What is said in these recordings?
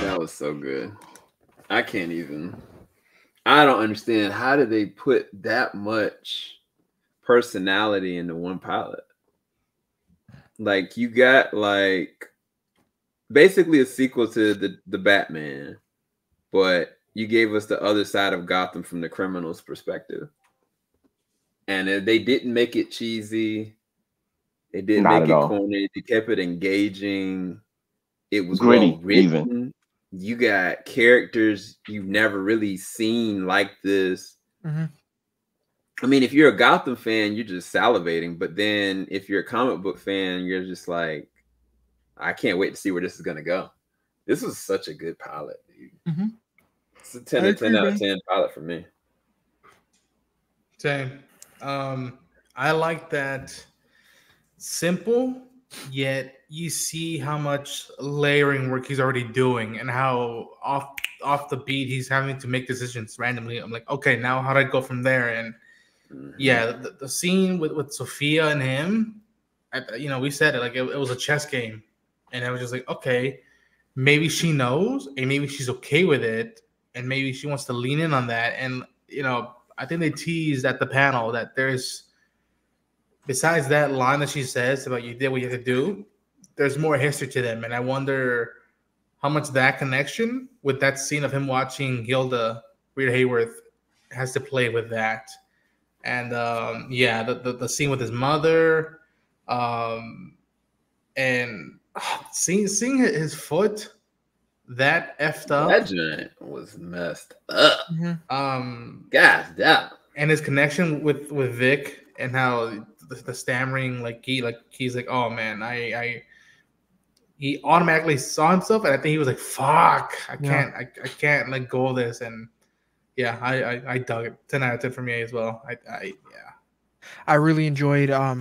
That was so good. I can't even. I don't understand. How did they put that much personality into one pilot? Like you got like basically a sequel to the Batman, but you gave us the other side of Gotham from the criminal's perspective. And they didn't make it cheesy. They didn't Not make at it all. corny. They kept it engaging. It was well Gritty, even. written. You got characters you've never really seen like this. Mm-hmm. I mean, if you're a Gotham fan, you're just salivating. But then if you're a comic book fan, you're just like, I can't wait to see where this is going to go. This was such a good pilot, dude. Mm-hmm. It's a 10 out of 10 pilot for me. Same. I like that simple, yet you see how much layering work he's already doing and how off the beat he's having to make decisions randomly. I'm like, okay, now how do I go from there? And yeah, the scene with Sophia and him, we said it, like it was a chess game. And I was just like, okay, maybe she knows and maybe she's okay with it. And maybe she wants to lean in on that. And, I think they teased at the panel that there's, besides that line that she says about you did what you had to do, there's more history to them. And I wonder how much that connection with that scene of him watching Gilda, Rita Hayworth, has to play with that. And, the scene with his mother, and seeing his foot that effed up. That joint was messed up. Mm-hmm. Gosh, damn. And his connection with Vic and how the stammering, he's like, oh man, he automatically saw himself, and I think he was like, fuck, I can't let go of this. And yeah, I dug it. 10 out of 10 for me as well. I really enjoyed. I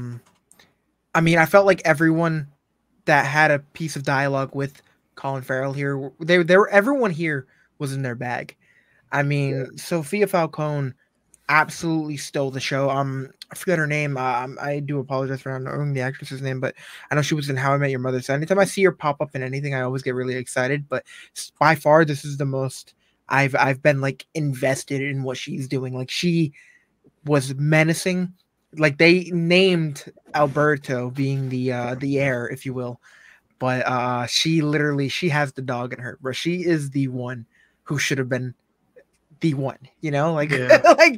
mean, I felt like everyone that had a piece of dialogue with Colin Farrell here, everyone here was in their bag. I mean, Sophia Falcone absolutely stole the show. I forget her name. I do apologize for not knowing the actress's name, but I know she was in How I Met Your Mother. So anytime I see her pop up in anything, I always get really excited. But by far, this is the most I've been like invested in what she's doing. Like she was menacing. Like they named Alberto being the heir, if you will. But she has the dog in her, bro. She is the one who should have been the one, like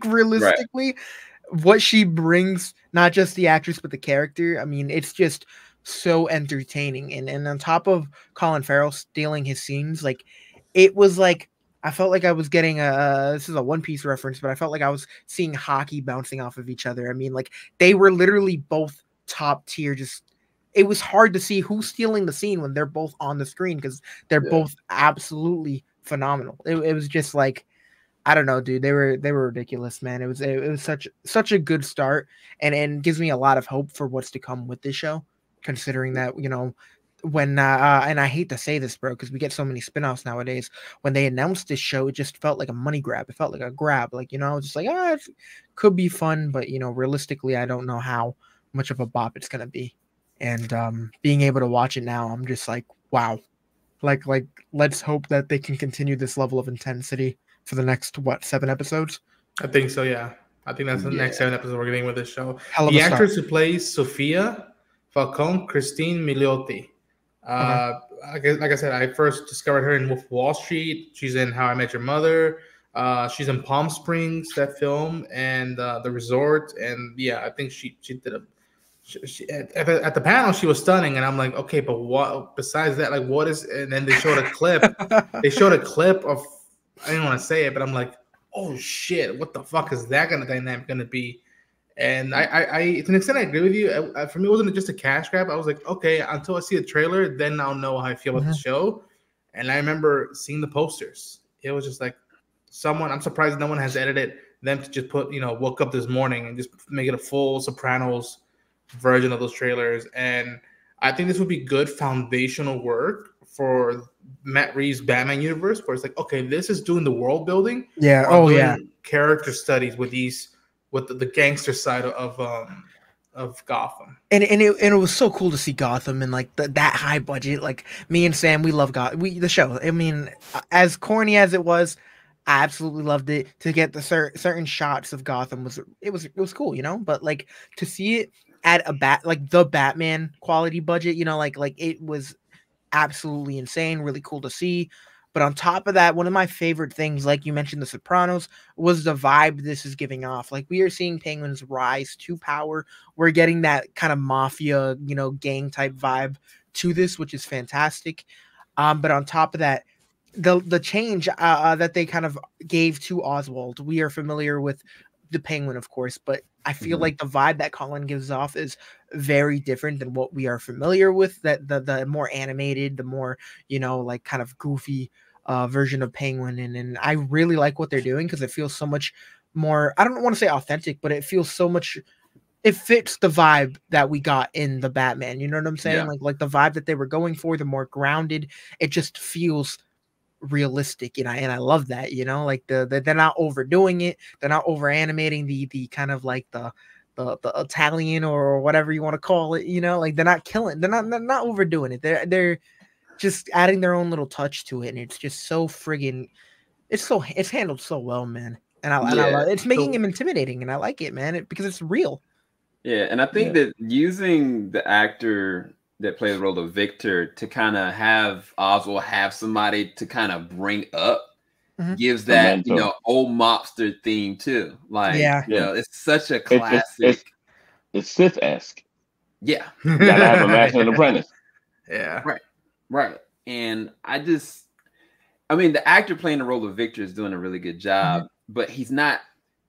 realistically, right. What she brings, not just the actress, but the character. I mean, it's just so entertaining. And on top of Colin Farrell stealing his scenes, like it was like, I felt like I was getting this is a One Piece reference, but I felt like I was seeing hockey bouncing off of each other. I mean, like they were literally both top tier. Just, it was hard to see who's stealing the scene when they're both on the screen because they're both absolutely phenomenal. It was just like, I don't know, dude. They were ridiculous, man. It was such a good start, and gives me a lot of hope for what's to come with this show, considering that when and I hate to say this, bro, because we get so many spinoffs nowadays. When they announced this show, it just felt like a money grab. It felt like a grab, just like it could be fun, but realistically, I don't know how much of a bop it's gonna be. And being able to watch it now, I'm just like, wow, like let's hope that they can continue this level of intensity for the next 7 episodes. I think so. Yeah, I think that's the next 7 episodes we're getting with this show. Hell of the a actress start. who plays Sophia Falcone, Christine Milioti. Like I said, I first discovered her in Wolf of Wall Street. She's in How I Met Your Mother. She's in Palm Springs, that film, and The Resort. And yeah, I think she did at the panel, she was stunning, and I'm like, okay, but what besides that? Like, what is? And then they showed a clip. They showed a clip of. I didn't want to say it, but I'm like, oh shit, what the fuck is that dynamic gonna be? And I to an extent, I agree with you. For me, it wasn't just a cash grab. I was like, okay, until I see the trailer, then I'll know how I feel about the show. And I remember seeing the posters. It was just like I'm surprised no one has edited them to just put, woke up this morning and just make it a full Sopranos version of those trailers. And I think this would be good foundational work for Matt Reeves' Batman universe, where it's like, okay, this is doing the world building. Yeah. Character studies with the gangster side of of Gotham. And it was so cool to see Gotham and like that high budget. Like me and Sam, we love the show. I mean, as corny as it was, I absolutely loved it. To get the certain shots of Gotham was cool, you know. But like to see it at the Batman quality budget, you know, like it was absolutely insane, really cool to see. But on top of that, one of my favorite things, like you mentioned, The Sopranos, was the vibe this is giving off. Like we are seeing Penguin's rise to power. We're getting that kind of mafia, you know, gang type vibe to this, which is fantastic. But on top of that, the change that they kind of gave to Oswald, we are familiar with the Penguin, of course, but I feel like the vibe that Colin gives off is very different than what we are familiar with. That the more animated, the more, you know, like kind of goofy version of Penguin, and I really like what they're doing because it feels so much more, I don't want to say authentic, but it feels so much, it fits the vibe that we got in the Batman, you know what I'm saying? Yeah. Like the vibe that they were going for, the more grounded, it just feels realistic, and I love that, you know, like they're not overdoing it, they're not over animating the kind of like the Italian or whatever you want to call it, you know, like they're not overdoing it, they're just adding their own little touch to it, and it's just so friggin', it's handled so well, man. And I love it. It's making him intimidating, and I like it, man, because it's real. Yeah, and I think that using the actor that played the role of Victor to kind of have Oswald have somebody to kind of bring up gives that, you know, old mobster theme too. Like, you know, it's such a classic. It's Sith-esque. Yeah. You gotta have a master and apprentice. Yeah. Right. And I mean, the actor playing the role of Victor is doing a really good job, but he's not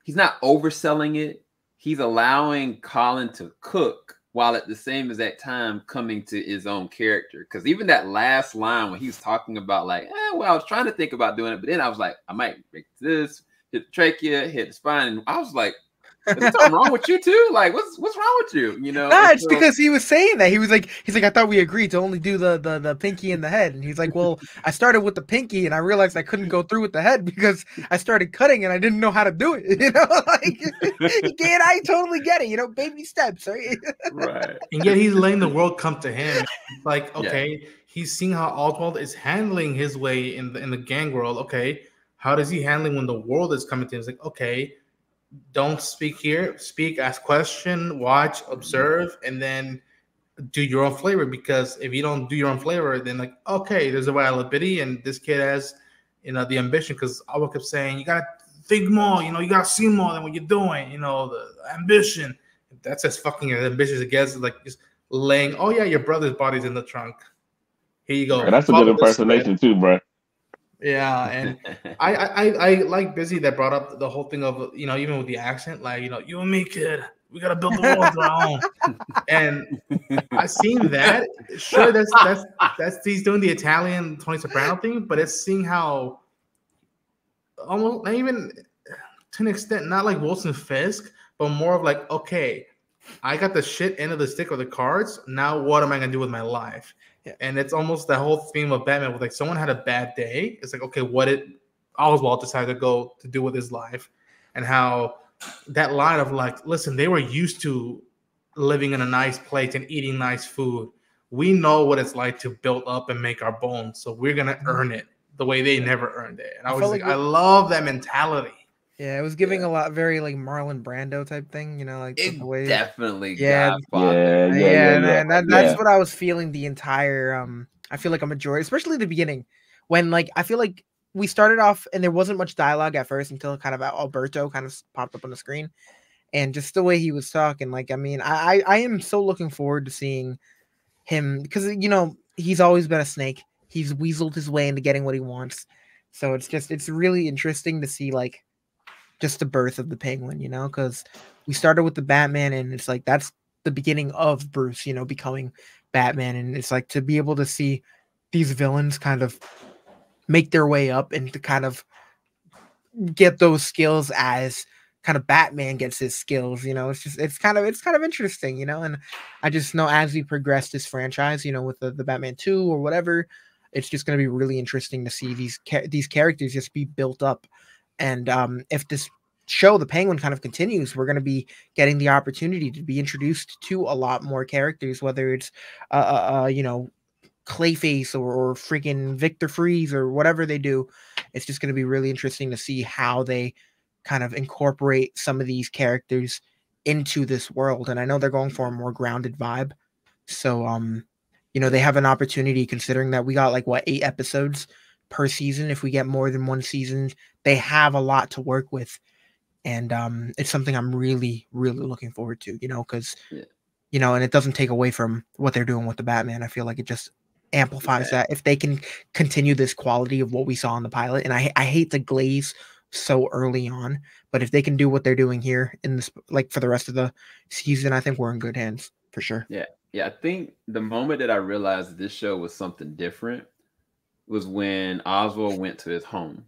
overselling it. He's allowing Colin to cook while at the same exact time coming to his own character. Because even that last line when he was talking about like, well, I was trying to think about doing it, but then I was like, I might break this, hit the trachea, hit the spine. And I was like, is there something wrong with you too? Like, what's wrong with you? You know? Nah, it's because he was saying that. He's like, I thought we agreed to only do the pinky and the head. And he's like, well, I started with the pinky and I realized I couldn't go through with the head because I started cutting and I didn't know how to do it. You know, like I totally get it, you know, baby steps, right? Right. And yet he's letting the world come to him. It's like, okay, he's seeing how Oswald is handling his way in the gang world. Okay, how does he handling when the world is coming to him? It's like, okay, don't speak here, speak, ask question, watch, observe, and then do your own flavor. Because if you don't do your own flavor, then like, okay, there's a reliability, and this kid has, you know, the ambition. Because I kept saying, you gotta think more, you know, you gotta see more than what you're doing, you know, the ambition. That's as fucking as ambitious it gets, like just laying, oh yeah, your brother's body's in the trunk. Here you go. And that's a good impersonation too, bro. Yeah, and I like Busy that brought up the whole thing of, you know, even with the accent, like, you know, you and me, kid, we gotta build the world of our own. And I seen that. Sure, that's he's doing the Italian Tony Soprano thing, but it's seeing how almost not even to an extent, not like Wilson Fisk, but more of like, okay, I got the shit end of the stick of the cards. Now what am I gonna do with my life? And it's almost that whole theme of Batman with like someone had a bad day. It's like, okay, what did Oswald decide to go to do with his life? And how that line of like, listen, they were used to living in a nice place and eating nice food. We know what it's like to build up and make our bones. So we're going to earn it the way they never earned it. And I was like, I love that mentality. Yeah, it was giving a lot, very like Marlon Brando type thing, you know, like it the way. Definitely. Yeah, man. That's what I was feeling the entire. I feel like a majority, especially the beginning, when like I feel like we started off and there wasn't much dialogue at first until kind of Alberto kind of popped up on the screen, and just the way he was talking. Like, I mean, I am so looking forward to seeing him because, you know, he's always been a snake. He's weaseled his way into getting what he wants, so it's really interesting to see like just the birth of the Penguin, you know, because we started with the Batman and it's like that's the beginning of Bruce, you know, becoming Batman. And it's like to be able to see these villains kind of make their way up and to kind of get those skills as kind of Batman gets his skills, you know, it's kind of interesting, you know. And I just know as we progress this franchise, you know, with the Batman 2 or whatever, it's just going to be really interesting to see these characters just be built up. And if this show, The Penguin, kind of continues, we're going to be getting the opportunity to be introduced to a lot more characters, whether it's you know, Clayface or freaking Victor Freeze or whatever they do. It's just going to be really interesting to see how they kind of incorporate some of these characters into this world. And I know they're going for a more grounded vibe. So, you know, they have an opportunity, considering that we got like 8 episodes per season. If we get more than one season, they have a lot to work with. And it's something I'm really, really looking forward to, you know, because, you know, and it doesn't take away from what they're doing with the Batman. I feel like it just amplifies that if they can continue this quality of what we saw in the pilot. And I hate to glaze so early on, but if they can do what they're doing here in this, like for the rest of the season, I think we're in good hands for sure. Yeah, I think the moment that I realized this show was something different was when Oswald went to his home.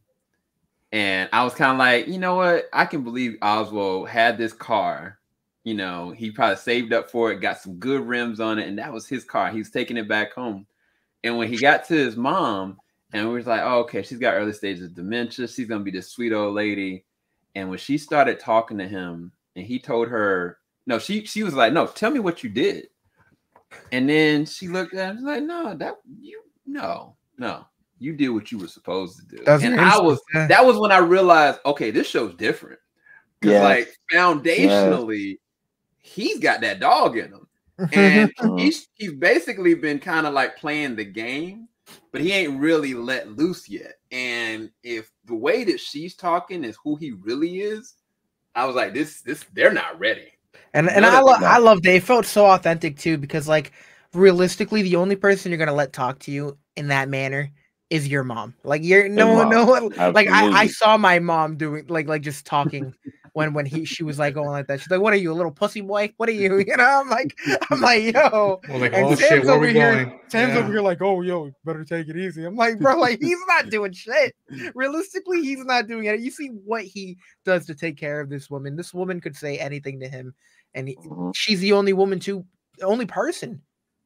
And I was kind of like, you know what? I can believe Oswald had this car. You know, he probably saved up for it, got some good rims on it, and that was his car. He was taking it back home. And when he got to his mom, and we was like, oh, okay, she's got early stages of dementia. She's going to be this sweet old lady. And when she started talking to him, and he told her, no, she was like, no, tell me what you did. And then she looked at him and was like, no, you did what you were supposed to do. And that was when I realized, okay, this show's different. Because like foundationally, he's got that dog in him. And he's basically been kind of like playing the game, but he ain't really let loose yet. And if the way that she's talking is who he really is, I was like, this they're not ready. And I love that. It felt so authentic too, because like realistically, the only person you're gonna let talk to you in that manner is your mom. Like no one. Like I saw my mom doing like just talking when she was like going like that. She's like, "What are you, a little pussy boy? What are you?" You know, I'm like, yo. Well, like, oh shit, where we going? Sam's over here like, "Oh, yo, better take it easy." I'm like, bro, like he's not doing shit. Realistically, he's not doing it. You see what he does to take care of this woman. This woman could say anything to him, and she's the only person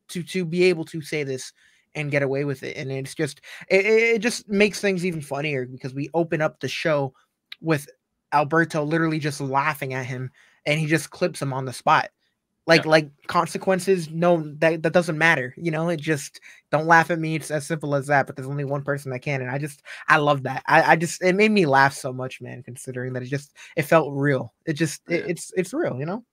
to be able to say this and get away with it. And it's just it just makes things even funnier, because we open up the show with Alberto literally just laughing at him, and he just clips him on the spot. Like consequences, no, that doesn't matter. You know, it just, don't laugh at me. It's as simple as that. But there's only one person that can, and I love that. It made me laugh so much, man, considering that it felt real. It's real, you know?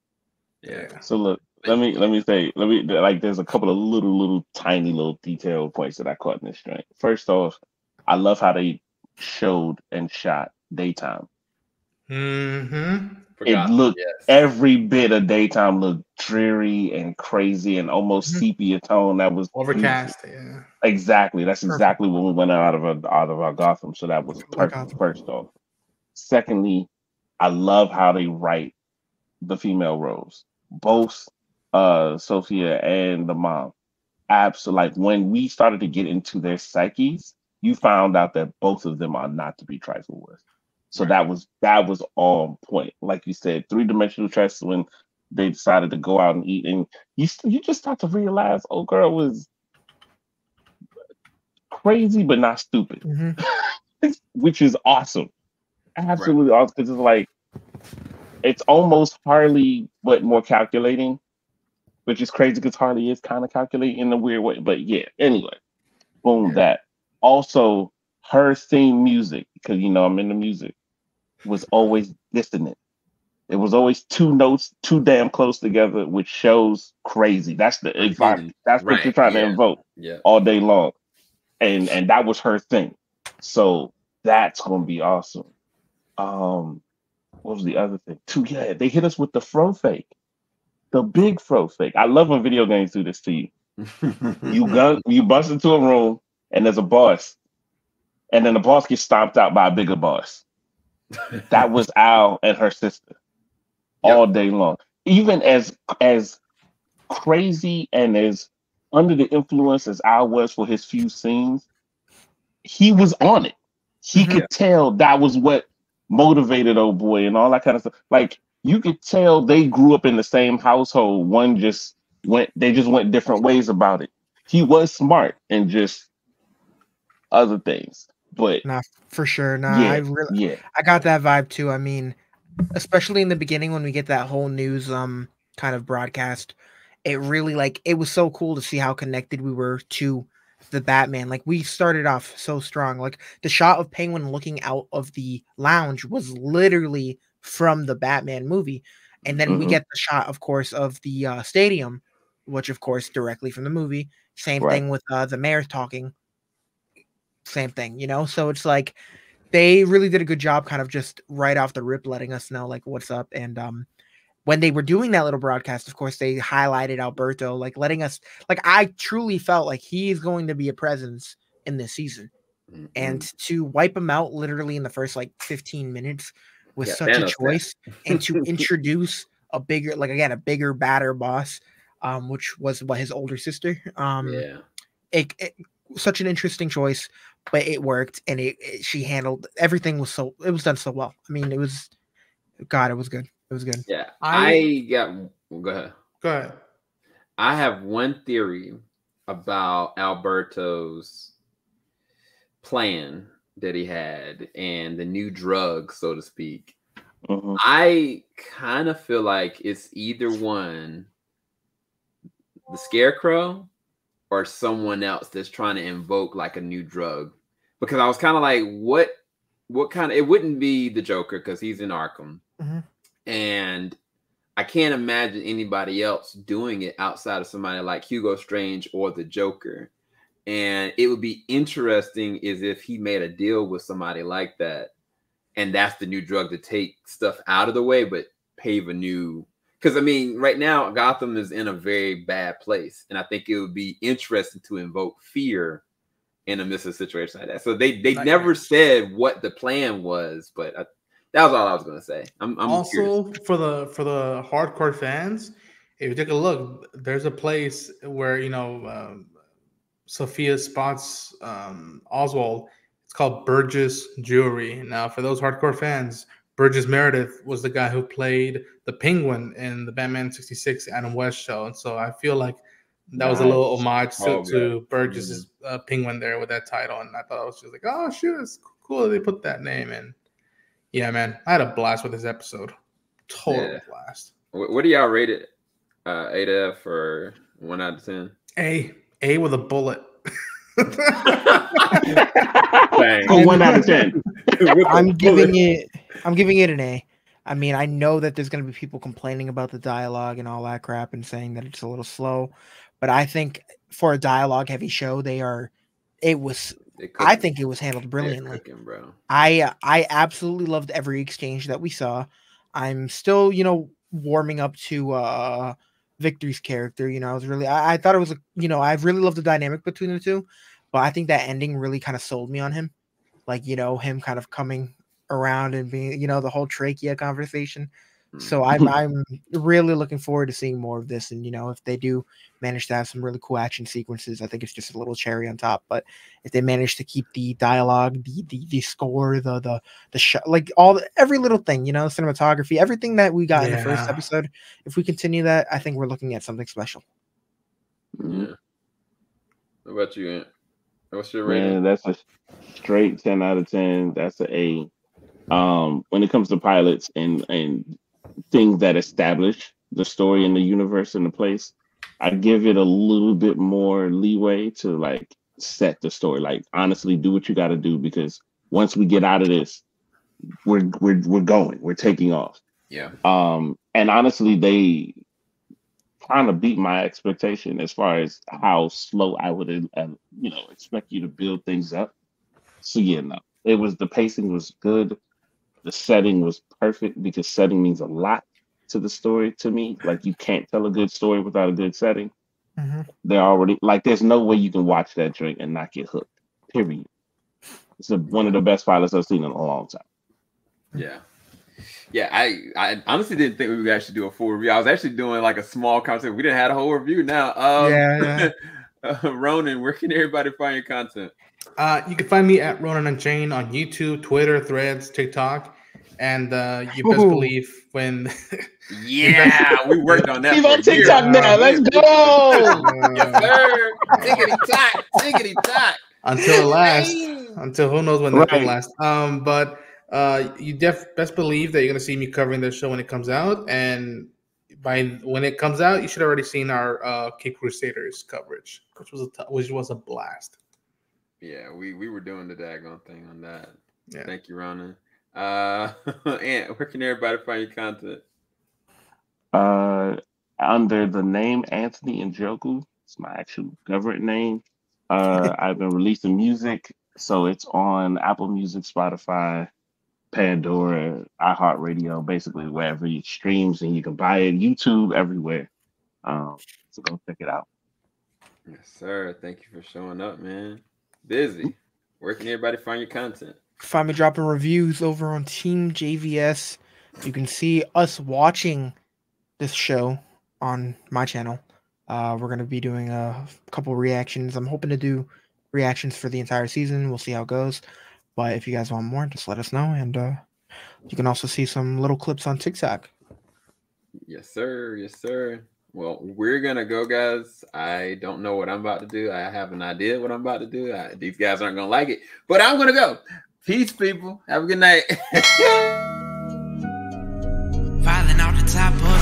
Yeah. So look, let me like, there's a couple of little tiny little detail points that I caught in this joint. First off, I love how they showed and shot daytime. It looked, every bit of daytime looked dreary and crazy and almost sepia tone. That was overcast. Yeah, exactly. That's exactly when we went out of our Gotham. So that was perfect. First off, secondly, I love how they write the female roles, both Sophia and the mom. Absolutely. Like, when we started to get into their psyches, you found out that both of them are not to be trifled with. So that was on point. Like you said, 3-dimensional chess, when they decided to go out and eat, and you just start to realize, old girl was crazy but not stupid, which is awesome. Absolutely awesome, because it's like, it's almost Harley but more calculating, which is crazy because Harley is kind of calculating in a weird way. But yeah, anyway, boom, that. Also, her theme music, because you know I'm into music, was always dissonant. It was always 2 notes too damn close together, which shows crazy. That's what you're trying to invoke all day long. And that was her thing. So that's gonna be awesome. What was the other thing? Yeah, they hit us with the fro fake. The big fro fake. I love when video games do this to you. You bust into a room and there's a boss, and then the boss gets stomped out by a bigger boss. That was Al and her sister all day long. Even as crazy and as under the influence as Al was for his few scenes, he was on it. He could tell that was what motivated old boy and all that kind of stuff. Like, you could tell they grew up in the same household. They just went different ways about it. He was smart and just other things. But for sure. I got that vibe too. I mean, especially in the beginning when we get that whole news kind of broadcast. It really it was so cool to see how connected we were to the Batman. Like we started off so strong. Like the shot of Penguin looking out of the lounge was literally from the Batman movie. And then we get the shot, of course, of the stadium, which of course directly from the movie. Same thing with the mayor talking. Same thing, you know? So it's like they really did a good job kind of just right off the rip letting us know like what's up. And when they were doing that little broadcast, of course, they highlighted Alberto, like letting us, like I truly felt like he is going to be a presence in this season. And to wipe him out literally in the first like 15 minutes was such a choice. And to introduce a bigger, like again, a bigger, badder boss, which was his older sister. It such an interesting choice, but it worked, and she handled everything it was done so well. I mean, it was good. It was good. Yeah. Go ahead. Go ahead. I have one theory about Alberto's plan that he had and the new drug, so to speak. I kind of feel like it's either one, the Scarecrow or someone else that's trying to invoke like a new drug. Because I was kind of like, what kind of, it wouldn't be the Joker because he's in Arkham. And I can't imagine anybody else doing it outside of somebody like Hugo Strange or the Joker. And it would be interesting is if he made a deal with somebody like that. And that's the new drug to take stuff out of the way, but pave a new. Because, I mean, right now, Gotham is in a very bad place. And I think it would be interesting to invoke fear in a missing situation like that. So they never said what the plan was, but that was all I was going to say. I'm also curious. for the hardcore fans, if you take a look, there's a place where, you know, Sophia spots Oswald. It's called Burgess Jewelry. Now, for those hardcore fans, Burgess Meredith was the guy who played the Penguin in the Batman 66 Adam West show. And so I feel like that was a little homage to Burgess's Penguin there with that title. And I thought it was just like, oh, shoot, it's cool that they put that name in. Yeah, man, I had a blast with this episode. Total blast. What do y'all rate it? 8F or 1 out of 10? A with a bullet. For 1 out of 10. I'm giving it an A. I mean, I know that there's going to be people complaining about the dialogue and all that crap and saying that it's a little slow, but I think for a dialogue heavy show, I think it was handled brilliantly. Cooking, bro. I absolutely loved every exchange that we saw. I'm still, you know, warming up to Victor's character. You know, I thought it was I really loved the dynamic between the two, but I think that ending really kind of sold me on him. Like, you know, him kind of coming around and being, you know, the whole trachea conversation. So I'm really looking forward to seeing more of this. And, you know, if they do manage to have some really cool action sequences, I think it's just a little cherry on top. But if they manage to keep the dialogue, the score, the shot, like every little thing, you know, cinematography, everything that we got in the first episode, if we continue that, I think we're looking at something special. Yeah. What about you, Ant? What's your rating? Man, that's a straight 10 out of 10. That's an A. When it comes to pilots and things that establish the story in the universe and the place, I give it a little bit more leeway to like set the story. Like, honestly, do what you got to do, because once we get out of this, we're taking off. Yeah. And honestly, they kind of beat my expectation as far as how slow I would expect you to build things up. So yeah, no, the pacing was good. The setting was perfect, because setting means a lot to the story to me. Like, you can't tell a good story without a good setting. They're already like, there's no way you can watch that drink and not get hooked. Period. It's one of the best pilots I've seen in a long time. Yeah. Yeah, I honestly didn't think we would actually do a full review. I was actually doing like a small content. We didn't have a whole review now. Ronan, where can everybody find your content? You can find me at Ronan Unchained on YouTube, Twitter, Threads, TikTok, and you best believe when. We worked on that. He's on TikTok now. Let's go. Yes, sir. Tickety tock. Until who knows when that will last. But You best believe that you're gonna see me covering the show when it comes out, and when it comes out, you should have already seen our Cape Crusaders coverage, which was a blast. Yeah, we were doing the daggone thing on that. Yeah. Thank you, Ronan. And where can everybody find your content? Under the name Anthony Njoku, it's my actual government name. I've been releasing music, so it's on Apple Music, Spotify, Pandora, iHeartRadio, basically wherever you streams, and you can buy it. YouTube, everywhere. So go check it out. Yes, sir. Thank you for showing up, man. Busy. Where can everybody find your content? Find me dropping reviews over on TeamJVS. You can see us watching this show on my channel. We're going to be doing a couple reactions. I'm hoping to do reactions for the entire season. We'll see how it goes. But if you guys want more, just let us know. And you can also see some little clips on TikTok. Yes, sir. Yes, sir. Well, we're going to go, guys. I don't know what I'm about to do. I have an idea what I'm about to do. These guys aren't going to like it. But I'm going to go. Peace, people. Have a good night. Falling off the top of